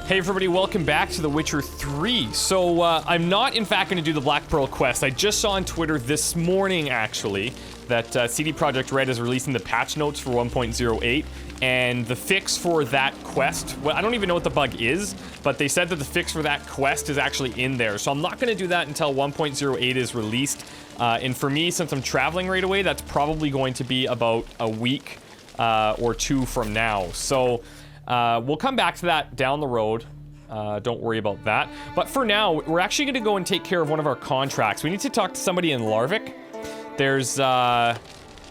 Hey everybody, welcome back to The Witcher 3. So, I'm not in fact going to do the Black Pearl quest. I just saw on Twitter this morning, actually, that CD Projekt Red is releasing the patch notes for 1.08, and the fix for that quest, well, I don't even know what the bug is, but they said that the fix for that quest is actually in there. So I'm not going to do that until 1.08 is released. And for me, since I'm traveling right away, that's probably going to be about a week or two from now. So we'll come back to that down the road. Don't worry about that. But for now, we're actually going to go and take care of one of our contracts. We need to talk to somebody in Larvik. There's a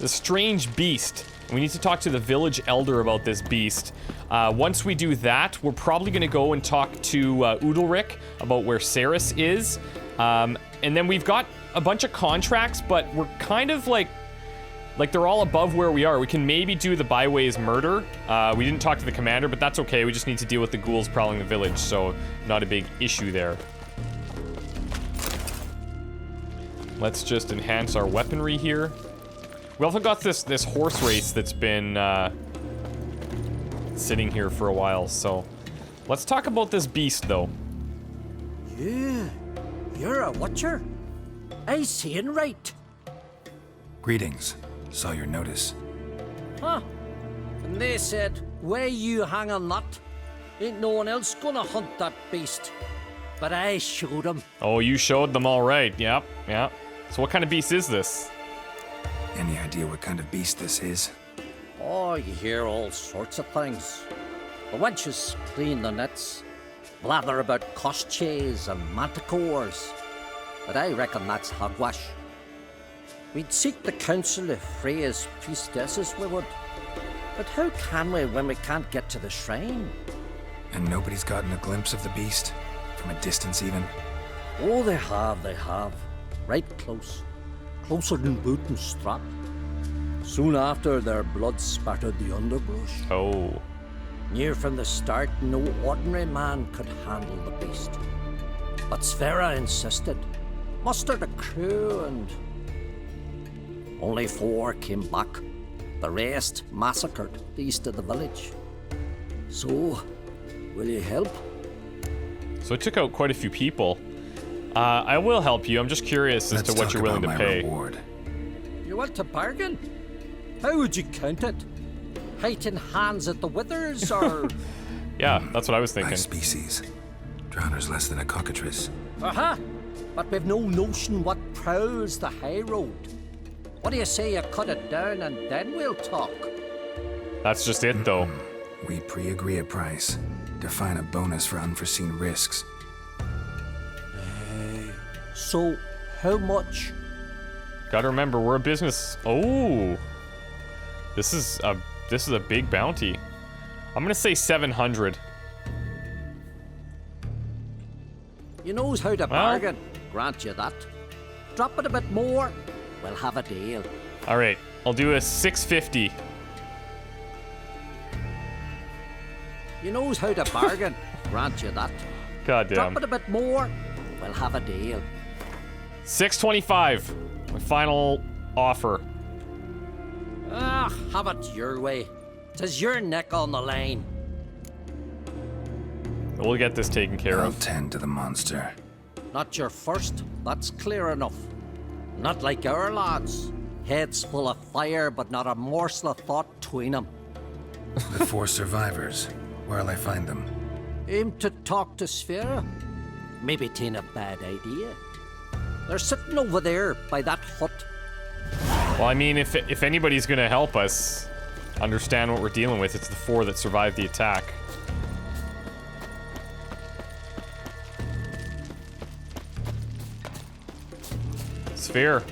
strange beast. We need to talk to the village elder about this beast. Once we do that, we're probably going to go and talk to Udalric about where Ceres is. And then we've got a bunch of contracts, but we're kind of like they're all above where we are. We can maybe do the Byways murder. We didn't talk to the commander, but that's okay. We just need to deal with the ghouls prowling the village, so not a big issue there. Let's just enhance our weaponry here. We also got this horse race that's been sitting here for a while, so let's talk about this beast, though. Yeah, you're a watcher. I seeing right. Greetings. Saw your notice. Huh? And they said, where you hang on that? Ain't no one else gonna hunt that beast. But I showed them. Oh, you showed them all right. Yep, yep. So what kind of beast is this? Any idea what kind of beast this is? Oh, you hear all sorts of things. The wenches clean the nets, blather about koshchays and manticores. But I reckon that's hogwash. We'd seek the counsel of Freya's priestesses, we would. But how can we when we can't get to the shrine? And nobody's gotten a glimpse of the beast? From a distance, even? Oh, they have. Right close. Closer than boot and strap. Soon after, their blood spattered the underbrush. Oh. Near from the start, no ordinary man could handle the beast. But Sverre insisted. Mustered a crew and... only 4 came back. The rest massacred east of the village. So, will you help? So it took out quite a few people. I will help you. I'm just curious as to what you're willing to pay. Reward. You want to bargain? How would you count it? Height in hands at the withers, or...? Yeah, that's what I was thinking. Nice species. Drowner's less than a cockatrice. Aha! But we've no notion what prowls the high road. What do you say you cut it down and then we'll talk? That's just it, though. We pre-agree a price. Define a bonus for unforeseen risks. So, how much? Gotta remember, we're a business. Oh, this is a big bounty. I'm gonna say 700. You knows how to bargain. Grant you that. Drop it a bit more, we'll have a deal. All right, I'll do a 650. You knows how to bargain. Grant you that. Goddamn. Drop it a bit more, we'll have a deal. 625. My final offer. Ah, have it your way. 'Tis your neck on the line. We'll get this taken care I'll of. tend to the monster. Not your first, that's clear enough. Not like our lads. Heads full of fire, but not a morsel of thought between them. The 4 survivors. Where'll I find them? Aim to talk to Sverre? Maybe 'tain't a bad idea. They're sitting over there by that hut. Well, I mean, if anybody's gonna help us understand what we're dealing with, it's the 4 that survived the attack. Sphere.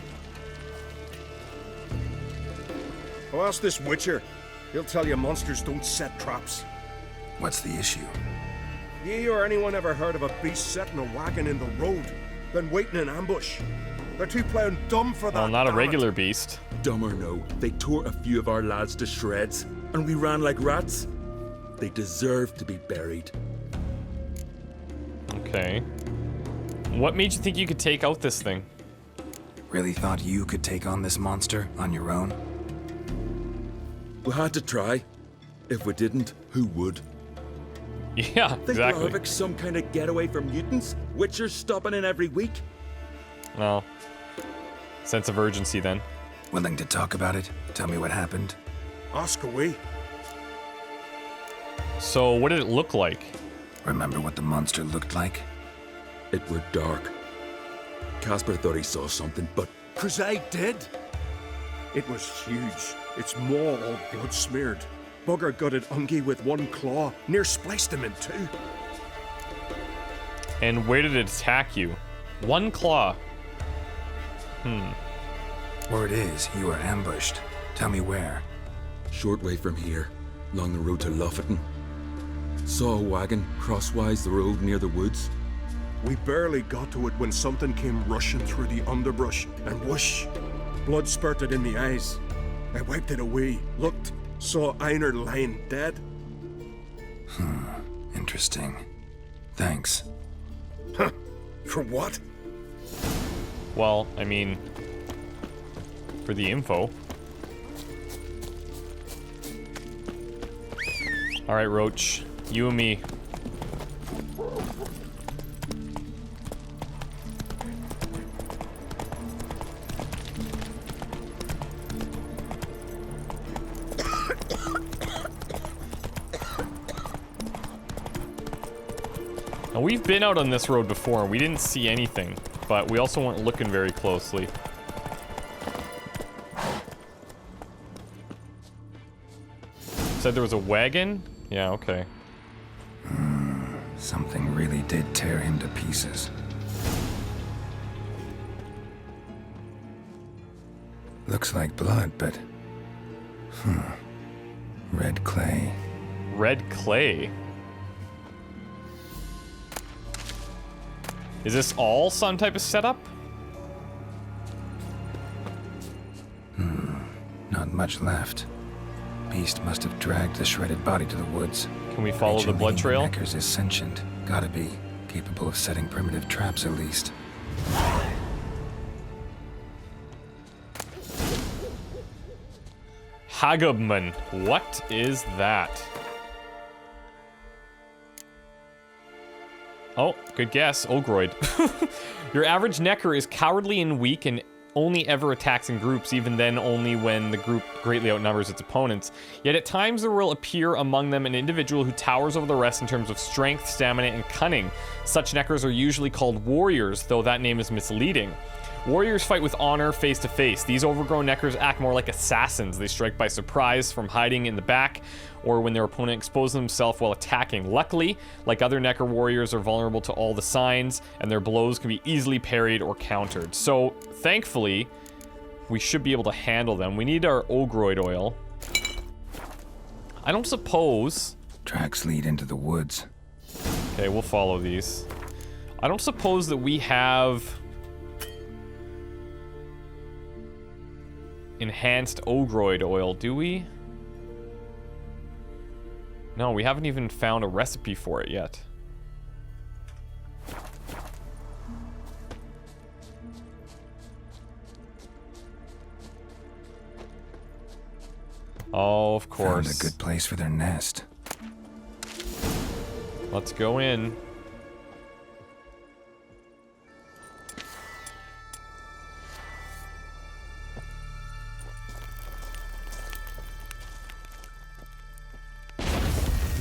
Oh, ask this Witcher. He'll tell you monsters don't set traps. What's the issue? Ye or anyone ever heard of a beast setting a wagon in the road, then waiting in ambush? They're too plough dumb for that. Well, not a damn it. regular beast. Dumb or no, they tore a few of our lads to shreds, and we ran like rats. They deserve to be buried. Okay. What made you think you could take out this thing? Really thought you could take on this monster on your own? We had to try. If we didn't, who would? Yeah, Think exactly. Larvik's some kind of getaway for mutants? Witchers stopping in every week? Well, sense of urgency then. Willing to talk about it? Tell me what happened? Ask away. So, what did it look like? Remember what the monster looked like? It were dark. Casper thought he saw something, but 'Cause I did. It was huge. Its maw all blood smeared. Bugger gutted Ungie with one claw, near spliced him in two. And where did it attack you? One claw. Word is, you were ambushed. Tell me where. short way from here, along the road to Lofferton. Saw a wagon crosswise the road near the woods. We barely got to it when something came rushing through the underbrush, and whoosh! Blood spurted in the eyes. I wiped it away, looked, saw Einar lying dead. Interesting. Thanks. Huh? For what? Well, I mean, for the info. Alright, Roach. You and me. Now, we've been out on this road before, and we didn't see anything, but we also weren't looking very closely. Said there was a wagon? Yeah, okay. Something really did tear him to pieces. Looks like blood, but... Red clay. Red clay? Is this all some type of setup? Not much left. Beast must have dragged the shredded body to the woods. Can we follow the blood trail? Neckers is sentient. Gotta be. Capable of setting primitive traps at least. Hagabman. What is that? Oh, good guess. Ogroid. Your average Necker is cowardly and weak and only ever attacks in groups, even then only when the group greatly outnumbers its opponents. Yet at times there will appear among them an individual who towers over the rest in terms of strength, stamina, and cunning. Such Neckers are usually called warriors, though that name is misleading. Warriors fight with honor face to face. These overgrown Neckers act more like assassins. They strike by surprise from hiding in the back or when their opponent exposes himself while attacking. Luckily, like other Necker warriors, are vulnerable to all the signs, and their blows can be easily parried or countered. So, thankfully, we should be able to handle them. We need our Ogroid oil. I don't suppose... Tracks lead into the woods. Okay, we'll follow these. I don't suppose that we have... enhanced Ogroid oil, do we? No, we haven't even found a recipe for it yet. Oh, of course. Found a good place for their nest. Let's go in.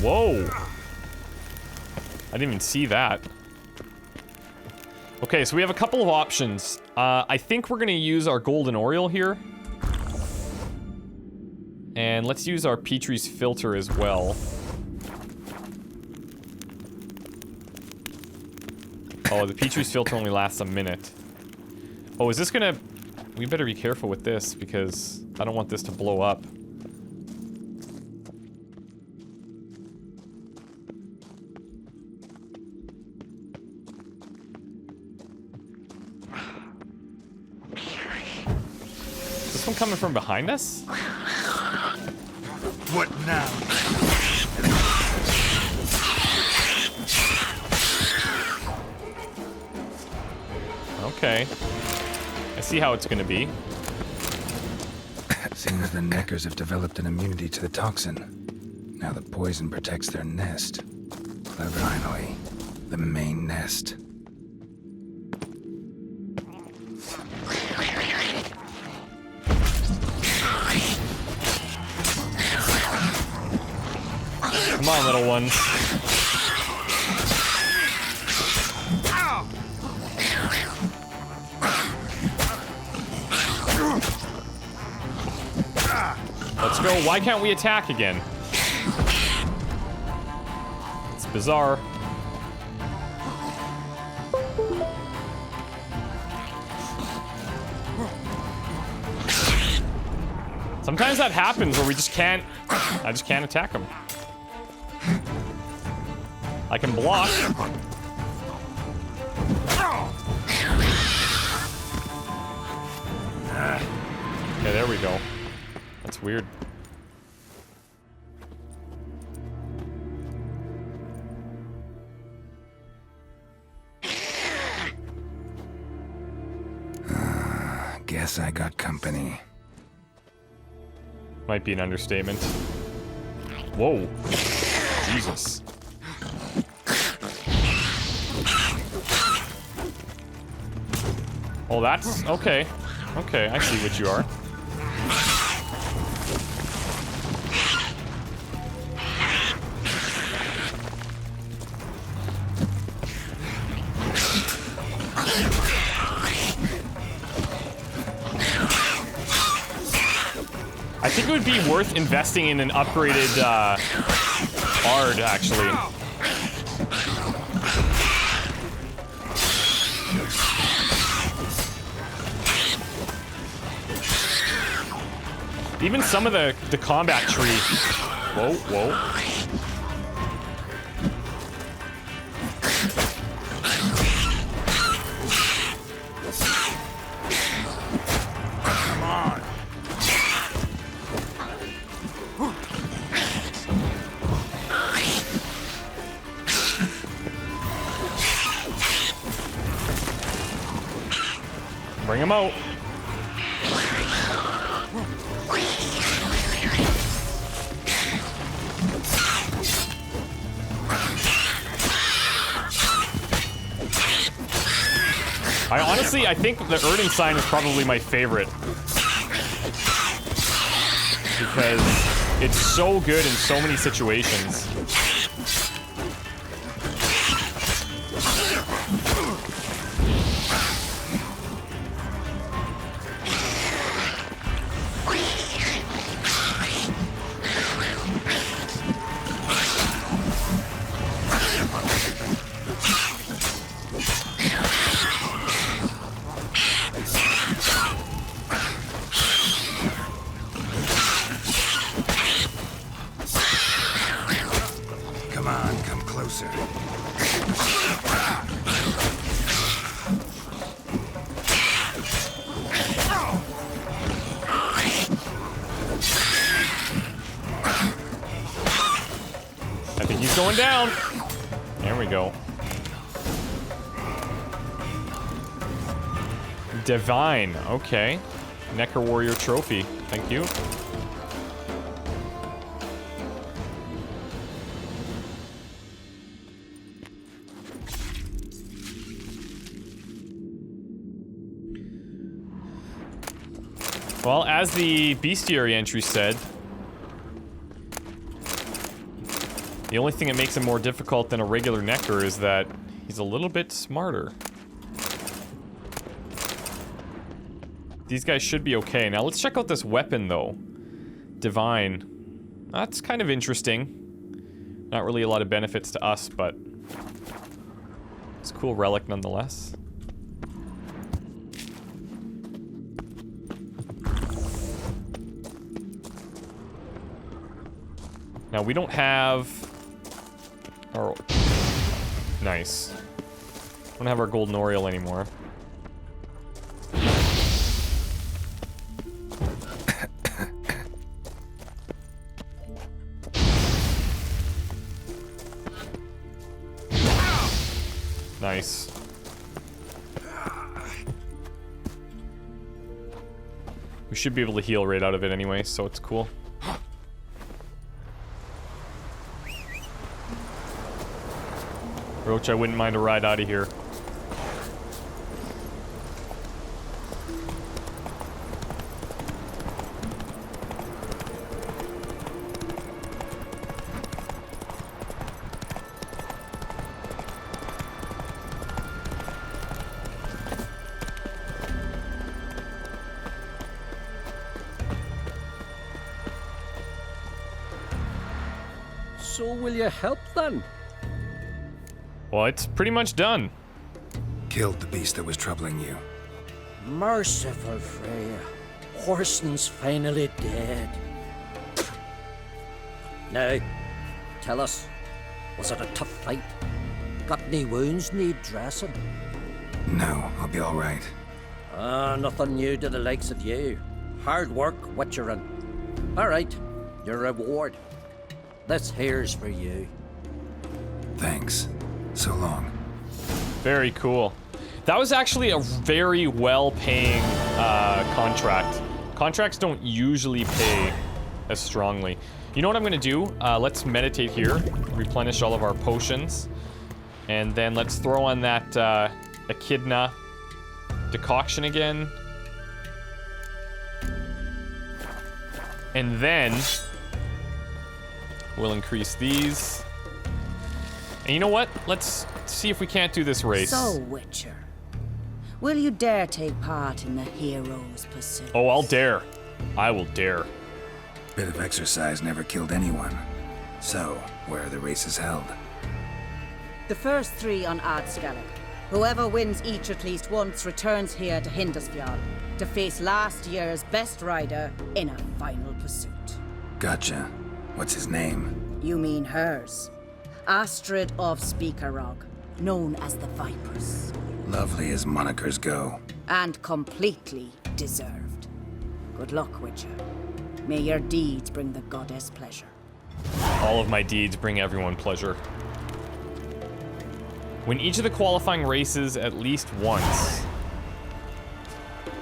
Whoa! I didn't even see that. Okay, so we have a couple of options. I think we're gonna use our golden oriole here. And let's use our Petrie's filter as well. Oh, the Petrie's filter only lasts a minute. Oh, is this gonna... We better be careful with this because I don't want this to blow up. Is this one coming from behind us? What now? Okay. I see how it's gonna be. Seems the Neckers have developed an immunity to the toxin. Now the poison protects their nest. Finally, the main nest. Come on, little ones. Let's go. Why can't we attack again? It's bizarre. Sometimes that happens where we just can't... I just can't attack them. I can block. Okay, there we go. That's weird. Guess I got company. Might be an understatement. Whoa. Jesus. Oh, that's... okay. Okay, I see what you are. I think it would be worth investing in an upgraded Ard, actually. Even some of the combat tree. Whoa, whoa. Bring him out. I think the Erding sign is probably my favorite. Because it's so good in so many situations. Going down. There we go. Divine. Okay. Necker Warrior trophy. Thank you. Well, as the bestiary entry said, the only thing that makes him more difficult than a regular Necker is that he's a little bit smarter. These guys should be okay. Now let's check out this weapon though. Divine. That's kind of interesting. Not really a lot of benefits to us, but it's a cool relic nonetheless. Now we don't have... Oh, nice. We don't have our golden Oriole anymore. Nice. We should be able to heal right out of it anyway, so it's cool. Roach, I wouldn't mind a ride out of here. So will you help then? Well, it's pretty much done. Killed the beast that was troubling you. Merciful Freya. Horson's finally dead. Now, tell us, was it a tough fight? Got any wounds need dressing? No, I'll be all right. Nothing new to the likes of you. Hard work, witcherin'. All right, your reward. This here's for you. Thanks. So long. Very cool. That was actually a very well-paying contract. Contracts don't usually pay as strongly. You know what I'm gonna do? Let's meditate here, replenish all of our potions, and then let's throw on that echidna decoction again. And then we'll increase these. And you know what? Let's see if we can't do this race. So, Witcher, will you dare take part in the hero's pursuit? Oh, I'll dare. I will dare. Bit of exercise never killed anyone. So, where are the races held? The first 3 on Ardscalloch. Whoever wins each at least once returns here to Hindusfjord to face last year's best rider in a final pursuit. Gotcha. What's his name? You mean hers. Astrid of Speakerog, known as the Vipers. Lovely as monikers go. And completely deserved. Good luck, Witcher. May your deeds bring the goddess pleasure. All of my deeds bring everyone pleasure. Win each of the qualifying races at least once.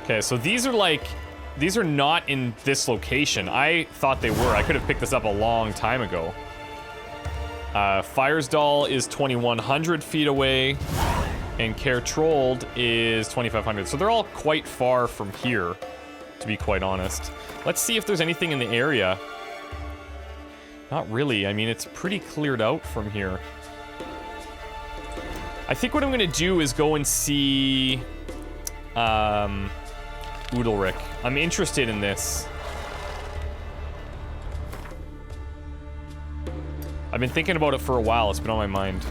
Okay, so these are not in this location. I thought they were. I could have picked this up a long time ago. FYRESDAL is 2,100 feet away, and KAER TROLDE is 2,500. So they're all quite far from here, to be quite honest. Let's see if there's anything in the area. Not really. I mean, it's pretty cleared out from here. I think what I'm gonna do is go and see Udalric. I'm interested in this. I've been thinking about it for a while. It's been on my mind.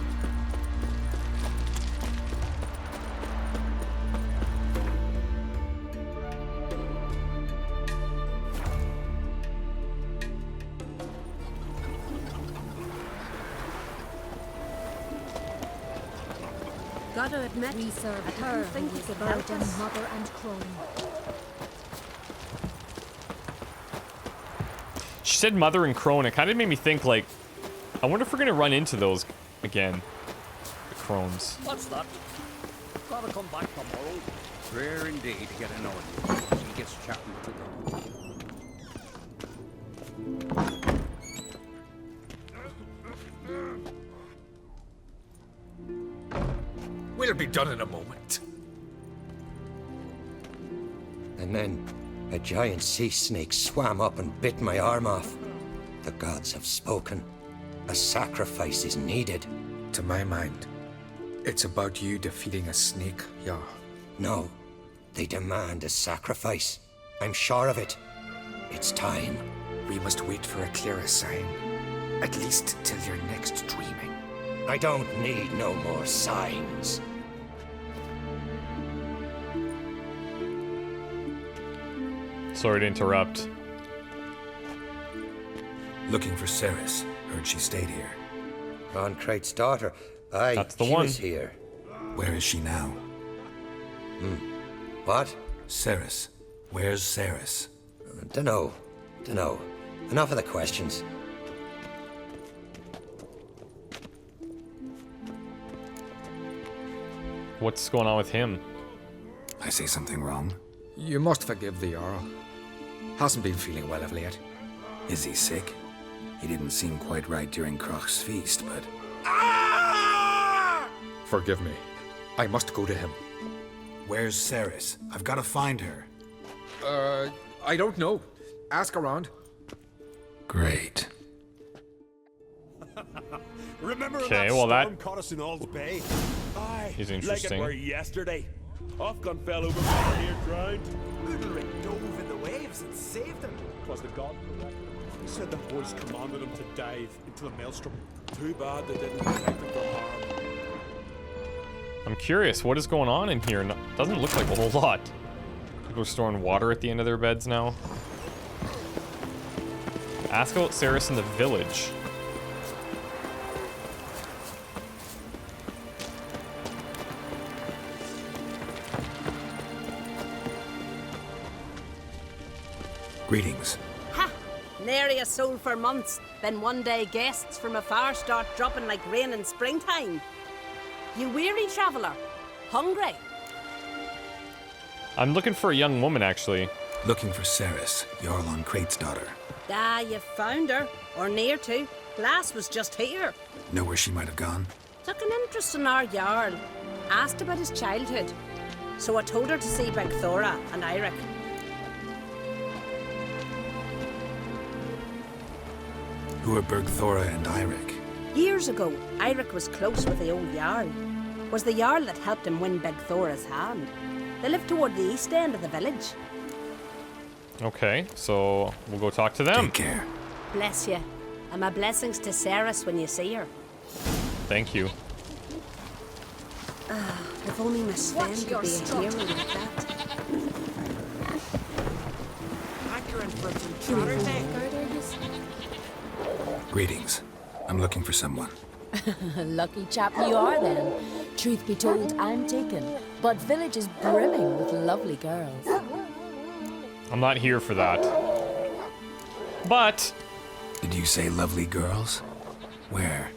Gotta admit, we serve her who is about us. Mother and crone. She said mother and crone. It kind of made me think, like, I wonder if we're gonna run into those again. The crones. What's that? Gotta come back tomorrow. Rare indeed to get an order. She gets chatting with the dog. We'll be done in a moment. And then a giant sea snake swam up and bit my arm off. The gods have spoken. A sacrifice is needed. To my mind, it's about you defeating a snake, yeah. No, they demand a sacrifice. I'm sure of it. It's time. We must wait for a clearer sign. At least till your next dreaming. I don't need no more signs. Sorry to interrupt. Looking for Ceres. Heard she stayed here. Concrate's daughter. Aye, That's the she one. was here. Where is she now? What? Ceres. Where's Ceres? Dunno. Enough of the questions. What's going on with him? I say something wrong? You must forgive the Jarl. Hasn't been feeling well of late. Is he sick? He didn't seem quite right during Kroch's feast, but... Forgive me. I must go to him. Where's Ceres? I've got to find her. I don't know. Ask around. Great. Remember when Okay, that well, that- storm caught us in Ald's Bay? Aye, Is like interesting. it were yesterday. Ofcon fell over and near drowned. Udalric dove in the waves and saved him. Twas the god who said the voice commanded him to dive into the maelstrom. Too bad they didn't protect him from harm. I'm curious, what is going on in here? No, doesn't look like a whole lot. People are storing water at the end of their beds now. Ask about Ceres in the village. Greetings. Ha! Nary a soul for months. Then one day guests from afar start dropping like rain in springtime. You weary traveller? Hungry? I'm looking for a young woman, actually. Looking for Ceres, Jarl on Crate's daughter. Ah, you found her. Or near to. Lass was just here. Know where she might have gone? Took an interest in our Jarl. Asked about his childhood. So I told her to see Begthora and Eirik. Who are Bergthora and Eirik? Years ago, Eirik was close with the old Jarl. Was the Jarl that helped him win Begthora's hand. They lived toward the east end of the village. Okay, so we'll go talk to them. Take care. Bless you. And my blessings to Ceres when you see her. Thank you. If only Miss Sven could be a hero like that. Hankering for some trotter day. Greetings. I'm looking for someone. Lucky chap you are then. Truth be told, I'm taken. But village is brimming with lovely girls. I'm not here for that. But Did you say lovely girls? Where?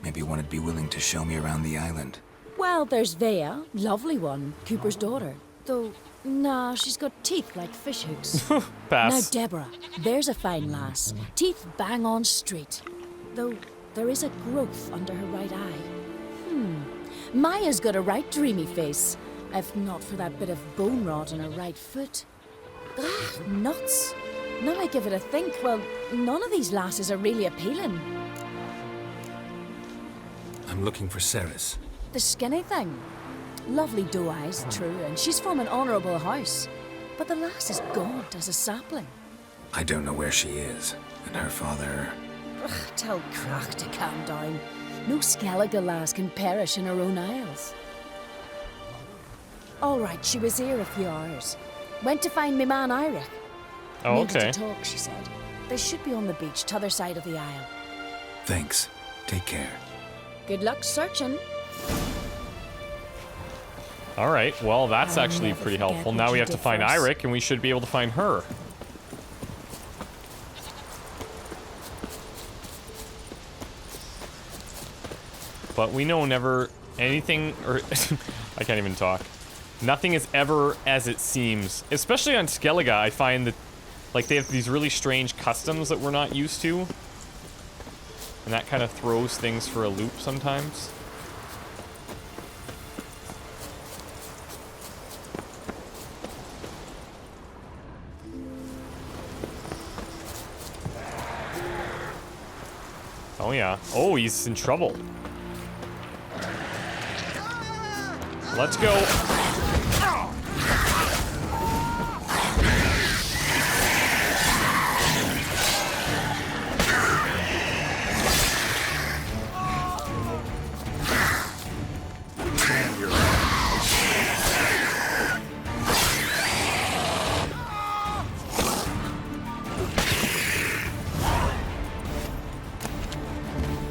Maybe one would be willing to show me around the island. Well, there's Vea, lovely one, Cooper's daughter. Though, nah, she's got teeth like fish hooks. Now, pass. Deborah, there's a fine lass. Teeth bang on straight. Though, there is a growth under her right eye. Maya's got a right dreamy face. If not for that bit of bone rot on her right foot. Ah, nuts. Now I give it a think, well, none of these lasses are really appealing. I'm looking for Ceres. The skinny thing. Lovely doe eyes, true, and she's from an honourable house. But the lass is gaunt as a sapling. I don't know where she is. And her father... Ugh, tell Crach to calm down. No Skellige lass can perish in her own isles. All right, she was here a few hours. Went to find me man Eirik. Oh, Needed okay. to talk, she said. They should be on the beach, t'other side of the isle. Thanks. Take care. Good luck searching. All right, well, that's I'll actually never pretty forget helpful. what Now we you have to did find for us. Eirik, and we should be able to find her. But we know never anything, or I can't even talk. Nothing is ever as it seems. Especially on Skellige, I find that, like, they have these really strange customs that we're not used to. And that kind of throws things for a loop sometimes. Oh yeah. Oh, he's in trouble. Let's go.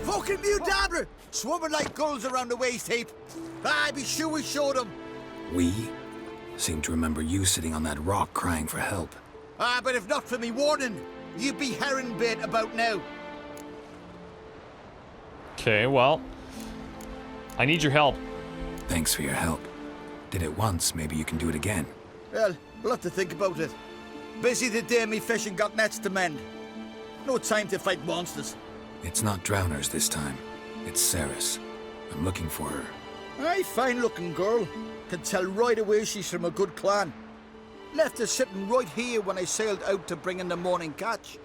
Fucking Mudabra! Swimming like gulls around the waist heap. I be sure we showed them. We? Seem to remember you sitting on that rock crying for help. But if not for me warning, you'd be herring bait about now. Okay, well, I need your help. Thanks for your help. Did it once, maybe you can do it again. Well, we'll have to think about it. Busy the day me fishing got nets to mend. No time to fight monsters. It's not drowners this time. It's Ceres. I'm looking for her. Aye, fine-looking girl. Can tell right away she's from a good clan. Left her sitting right here when I sailed out to bring in the morning catch.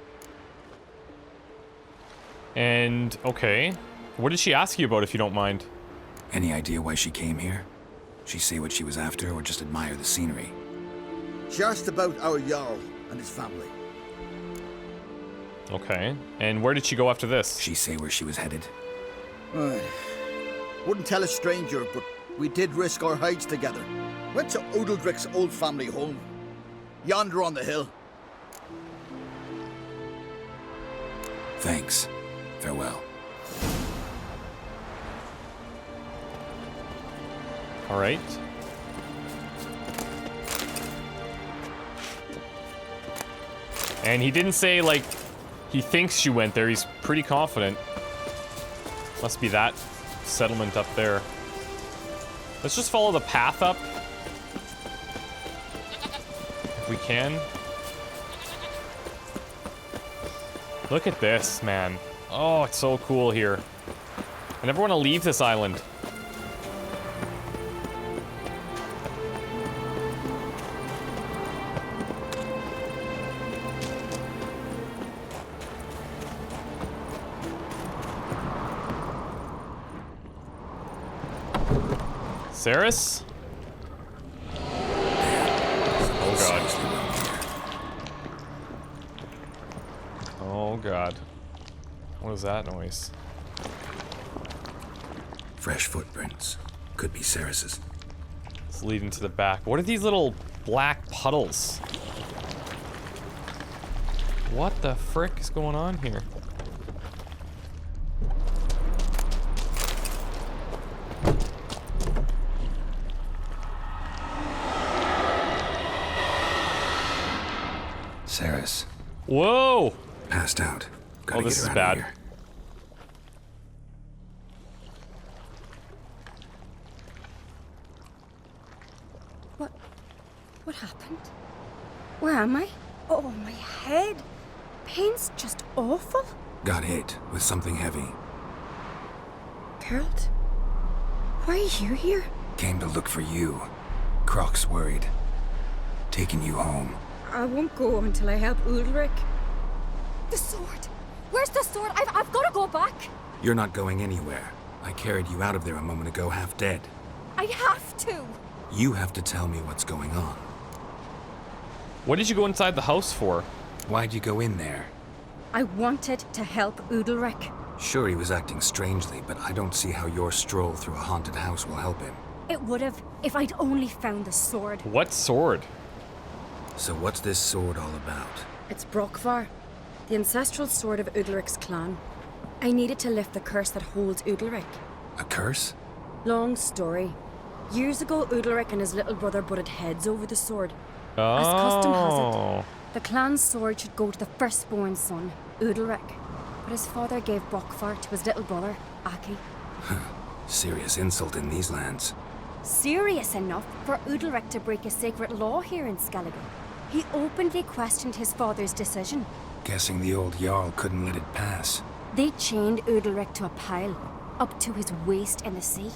And, okay. What did she ask you about, if you don't mind? Any idea why she came here? She say what she was after, or just admire the scenery? She asked about our Jarl and his family. Okay. And where did she go after this? She say where she was headed? Wouldn't tell a stranger, but we did risk our hides together. Went to Udaldric's old family home. Yonder on the hill. Thanks. Farewell. All right. And he didn't say, like, he thinks she went there. He's pretty confident. Must be that settlement up there. Let's just follow the path up. If we can. Look at this, man. Oh, it's so cool here. I never want to leave this island. Saris? Oh god. Oh god. What is that noise? Fresh footprints. Could be Saris's. It's leading to the back. What are these little black puddles? What the frick is going on here? Saris. Whoa! Passed out. Gotta This get is her out bad. of here. What happened? Where am I? Oh, my head. Pain's just awful. Got hit with something heavy. Geralt? Why are you here? Came to look for you. Croc's worried. Taking you home. I won't go until I help Udalric. The sword! Where's the sword? I've got to go back! You're not going anywhere. I carried you out of there a moment ago half dead. I have to! You have to tell me what's going on. What did you go inside the house for? Why'd you go in there? I wanted to help Udalric. Sure, he was acting strangely, but I don't see how your stroll through a haunted house will help him. It would have if I'd only found the sword. What sword? So what's this sword all about? It's Brokvar, the ancestral sword of Udalric's clan. I needed to lift the curse that holds Udalric. A curse? Long story. Years ago, Udalric and his little brother butted heads over the sword. Oh. As custom has it, the clan's sword should go to the firstborn son, Udalric. But his father gave Brokvar to his little brother, Aki. Serious insult in these lands. Serious enough for Udalric to break a sacred law here in Skellige. He openly questioned his father's decision. Guessing the old Jarl couldn't let it pass. They chained Udalric to a pile, up to his waist in the sea.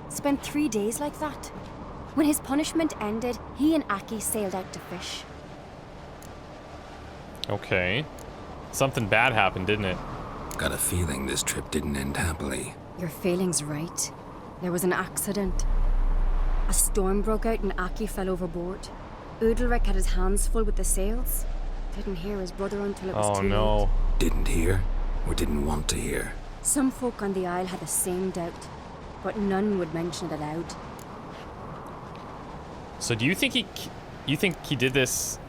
Spent 3 days like that. When his punishment ended, he and Aki sailed out to fish. Okay. Something bad happened, didn't it? Got a feeling this trip didn't end happily. Your feeling's right. There was an accident. A storm broke out and Aki fell overboard. Udalric had his hands full with the sails. Didn't hear his brother until it was too late. Didn't hear, or didn't want to hear. Some folk on the Isle had the same doubt, but none would mention it aloud. So do you think he did this,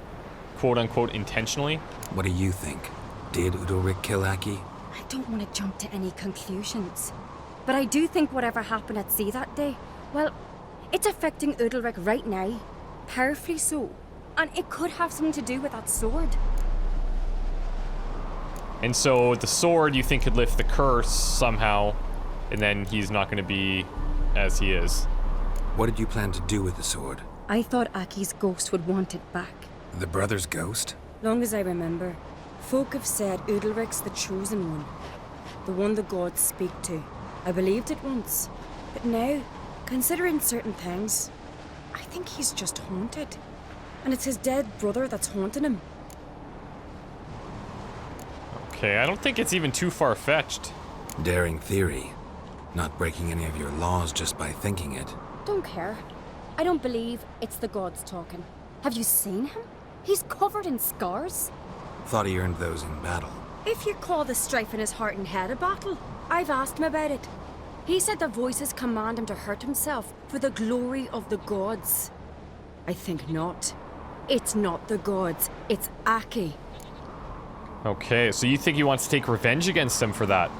quote unquote, intentionally? What do you think? Did Udalric kill Aki? I don't want to jump to any conclusions, but I do think whatever happened at sea that day, well, it's affecting Udalric right now, powerfully so, and it could have something to do with that sword. And so the sword you think could lift the curse somehow, and then he's not going to be as he is. What did you plan to do with the sword? I thought Aki's ghost would want it back. The brother's ghost? Long as I remember, folk have said Udalric's the chosen one. The one the gods speak to. I believed it once. But now, considering certain things, I think he's just haunted. And it's his dead brother that's haunting him. Okay, I don't think it's even too far-fetched. Daring theory. Not breaking any of your laws just by thinking it. Don't care. I don't believe it's the gods talking. Have you seen him? He's covered in scars. Thought he earned those in battle. If you call the strife in his heart and head a battle, I've asked him about it. He said the voices command him to hurt himself for the glory of the gods. I think not. It's not the gods, it's Aki. Okay, so you think he wants to take revenge against them for that?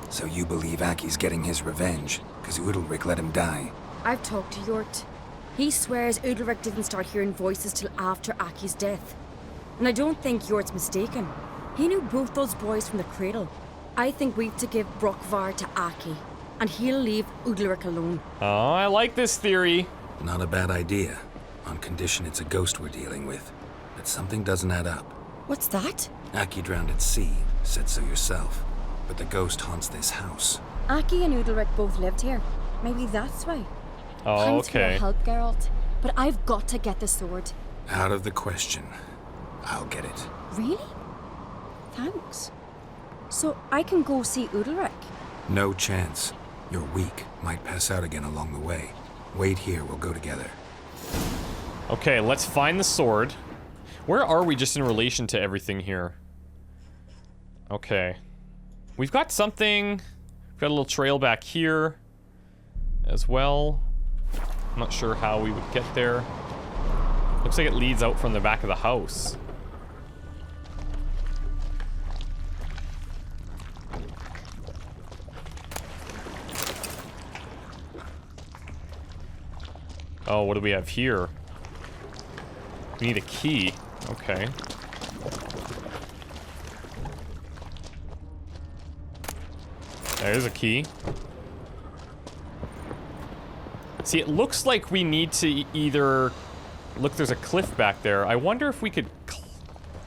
So you believe Aki's getting his revenge, because Udalric let him die? I've talked to Yort. He swears Udalric didn't start hearing voices till after Aki's death. And I don't think Yort's mistaken. He knew both those boys from the cradle. I think we've to give Brokvar to Aki, and he'll leave Udalric alone. Oh, I like this theory. Not a bad idea, on condition it's a ghost we're dealing with. But something doesn't add up. What's that? Aki drowned at sea, said so yourself. But the ghost haunts this house. Aki and Udalric both lived here. Maybe that's why. Oh, Thanks for your okay. help, Geralt. But I've got to get the sword. Out of the question. I'll get it. Really? Thanks. So I can go see Udalric? No chance. You're weak. Might pass out again along the way. Wait here, we'll go together. Okay, let's find the sword. Where are we just in relation to everything here? Okay. We've got something. We've got a little trail back here as well. I'm not sure how we would get there. Looks like it leads out from the back of the house. Oh, what do we have here? We need a key. Okay. There's a key. See, it looks like we need to either... Look, there's a cliff back there. I wonder if we could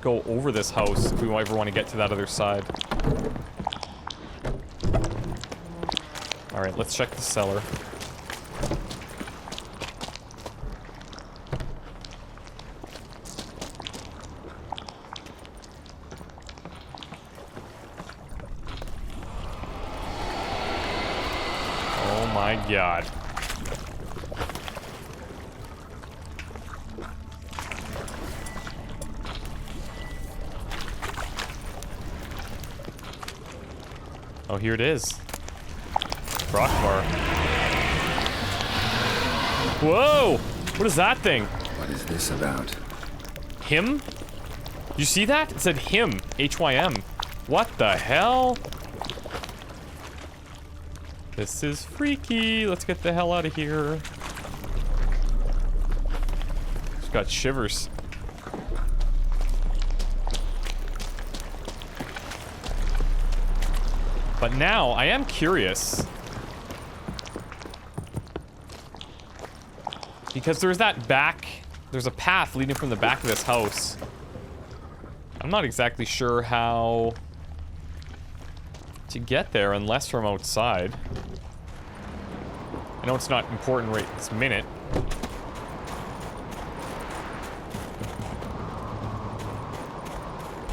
go over this house if we ever want to get to that other side. Alright, let's check the cellar. Oh my god. Oh, here it is. Brokvar. Whoa! What is that thing? What is this about? Him? You see that? It said him. H-Y-M. What the hell? This is freaky. Let's get the hell out of here. Just got shivers. But now, I am curious. Because there's that back... There's a path leading from the back of this house. I'm not exactly sure how... to get there unless from outside. I know it's not important right this minute.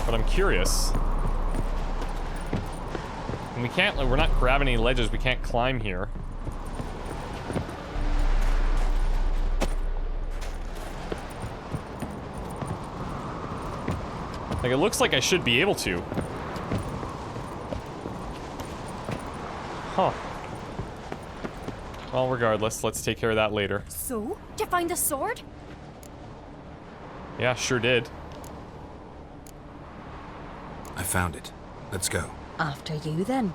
But I'm curious. And we can't, like, we're not grabbing any ledges, we can't climb here. Like, it looks like I should be able to. Huh. Well, regardless, let's take care of that later. So? Did you find the sword? Yeah, sure did. I found it. Let's go. After you, then.